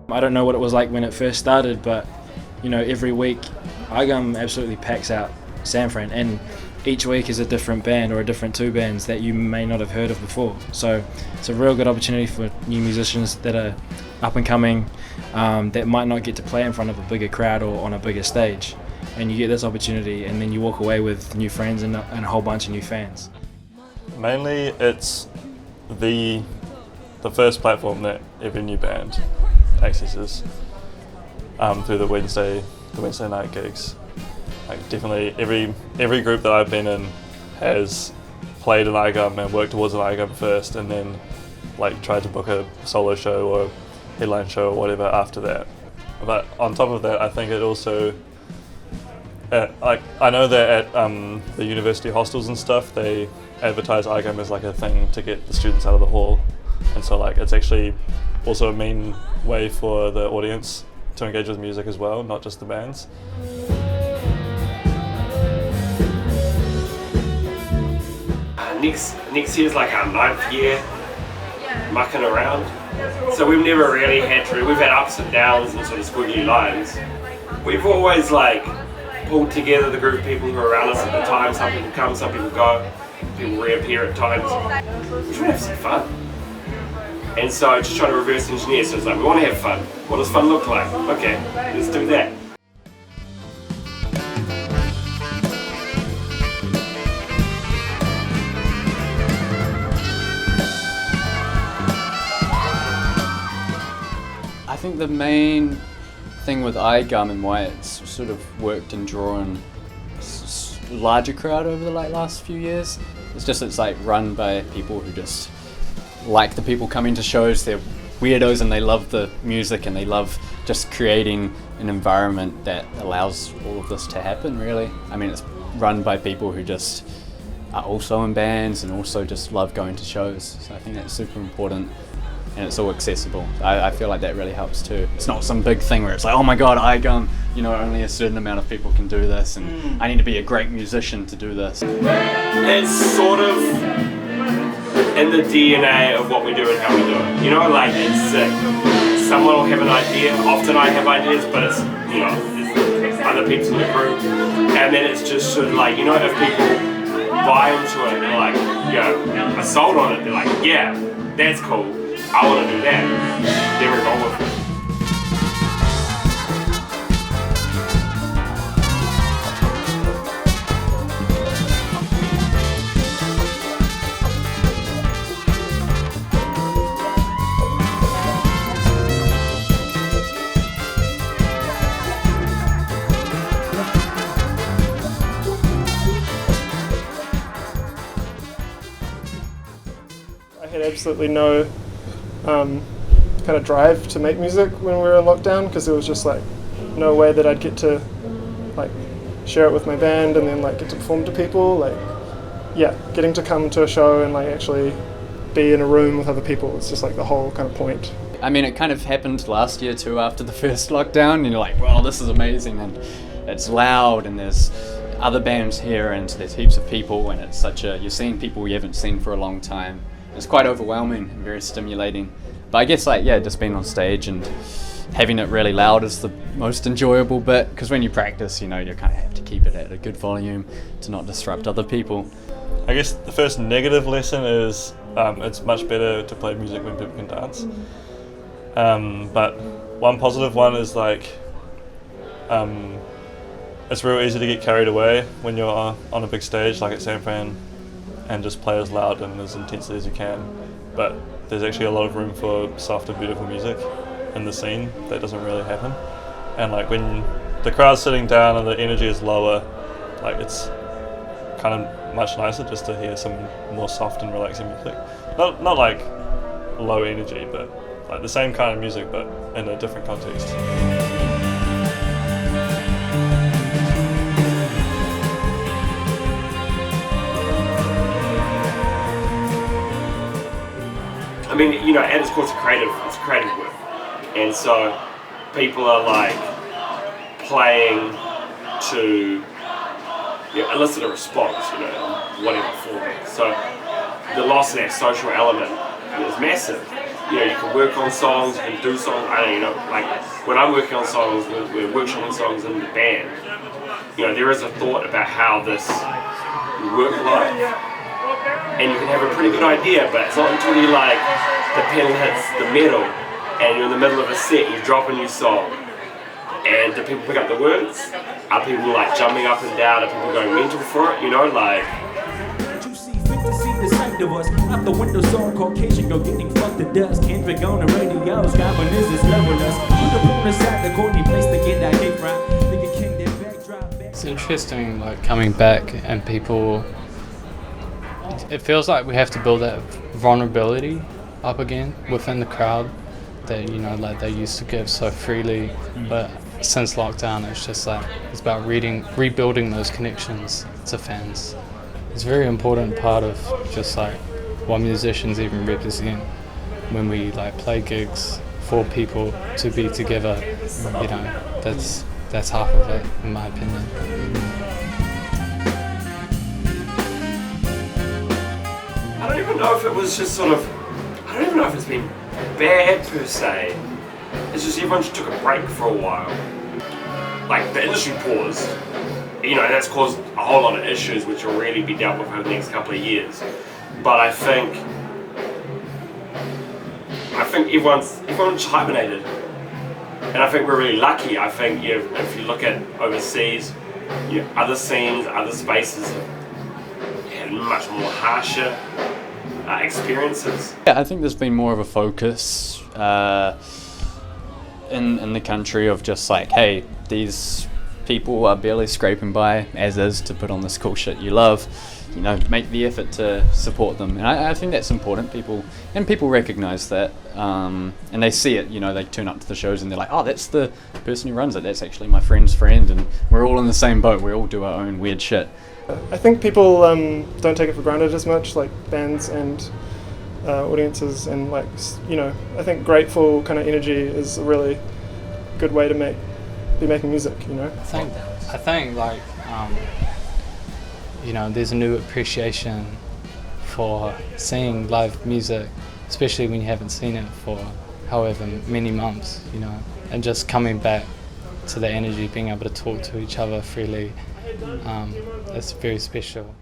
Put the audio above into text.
I don't know what it was like when it first started, but you know, every week Eyegum absolutely packs out San Fran, and each week is a different band or a different two bands that you may not have heard of before. So it's a real good opportunity for new musicians that are up and coming, that might not get to play in front of a bigger crowd or on a bigger stage. And you get this opportunity, and then you walk away with new friends and a whole bunch of new fans. Mainly it's the first platform that every new band accesses through the Wednesday night gigs. Like definitely every group that I've been in has played an Eyegum and worked towards an Eyegum first, and then like tried to book a solo show or headline show or whatever after that. But on top of that, I think it also like I know that at the university hostels and stuff, they advertise Eyegum as like a thing to get the students out of the hall, and so like it's actually also a main way for the audience to engage with music as well, not just the bands. Next year's like our 9th year mucking around, so we've never really we've had ups and downs and sort of squiggly lines. We've always like pulled together the group of people who are around us at the time. Some people come, some people go, people reappear at times. We just want to have some fun. And so just trying to reverse engineer, so it's like we want to have fun. What does fun look like? Okay, let's do that. I think the main thing with Eyegum and why it's sort of worked and drawn a larger crowd over the last few years, it's like run by people who just like the people coming to shows. They're weirdos and they love the music and they love just creating an environment that allows all of this to happen, really. I mean, it's run by people who just are also in bands and also just love going to shows. So I think that's super important. And it's all accessible. I feel like that really helps too. It's not some big thing where it's like, oh my god, Eyegum, you know, only a certain amount of people can do this, and I need to be a great musician to do this. It's sort of in the DNA of what we do and how we do it. You know, like it's someone will have an idea. Often I have ideas, but it's, you know, there's other people in the group, and then it's just sort of like, you know, if people buy into it, they're like, yeah, I sold on it. They're like, yeah, that's cool. I want to do that. Then we roll with it. I had absolutely no kind of drive to make music when we were in lockdown, because there was just like no way that I'd get to like share it with my band and then like get to perform to people. Like, yeah, getting to come to a show and like actually be in a room with other people is just like the whole kind of point. I mean, it kind of happened last year too after the first lockdown, and you're like, well, this is amazing, and it's loud, and there's other bands here, and there's heaps of people, and it's you're seeing people you haven't seen for a long time. It's quite overwhelming and very stimulating. But I guess like, yeah, just being on stage and having it really loud is the most enjoyable bit, because when you practice, you know, you kind of have to keep it at a good volume to not disrupt other people. I guess the first negative lesson is it's much better to play music when people can dance. But one positive one is like it's real easy to get carried away when you're on a big stage like at San Fran and just play as loud and as intensely as you can. But there's actually a lot of room for soft and beautiful music in the scene that doesn't really happen. And like when the crowd's sitting down and the energy is lower, like it's kind of much nicer just to hear some more soft and relaxing music. Not like low energy, but like the same kind of music but in a different context. I mean, you know, at its core, it's a creative work, and so people are like playing to elicit a response, you know, whatever format. So the loss of that social element is massive, you know, you can work on songs, you can do songs. I don't even know, like when I'm working on songs, we're workshopping songs in the band. You know, there is a thought about how this work live, and you can have a pretty good idea, but it's not until you like the pedal hits the metal, and you're in the middle of a set, you drop a new song, and do people pick up the words? Are people like jumping up and down? Are people going mental for it? You know, like. The sight of us out the window, saw a Caucasian girl getting fucked to dust. Kendrick on the radio, Scott is level us. Put up on the side, the Courtney place to get that hit right. Nigga king that backdrop. It's interesting, like coming back and people. It feels like we have to build that vulnerability up again within the crowd that, you know, like they used to give so freely, but since lockdown, it's just like it's about rebuilding those connections to fans. It's a very important part of just like what musicians even represent when we like play gigs for people to be together. You know, that's half of it, in my opinion. I don't even know if it was just sort of, I don't even know if it's been bad per se. It's just everyone just took a break for a while. Like the industry paused. You know, that's caused a whole lot of issues which will really be dealt with over the next couple of years. But I think everyone's hibernated. And I think we're really lucky. I think if you look at overseas, other scenes, other spaces have had much more harsher experiences. Yeah, I think there's been more of a focus in the country of just like, hey, these people are barely scraping by as is to put on this cool shit you love. You know, make the effort to support them, and I think that's important. People recognize that, and they see it. You know, they turn up to the shows and they're like, oh, that's the person who runs it. That's actually my friend's friend, and we're all in the same boat. We all do our own weird shit. I think people don't take it for granted as much, like bands and audiences, and like, you know, I think grateful kind of energy is a really good way to be making music. You know, I think like you know, there's a new appreciation for seeing live music, especially when you haven't seen it for however many months. You know, and just coming back to the energy, being able to talk to each other freely. It's very special.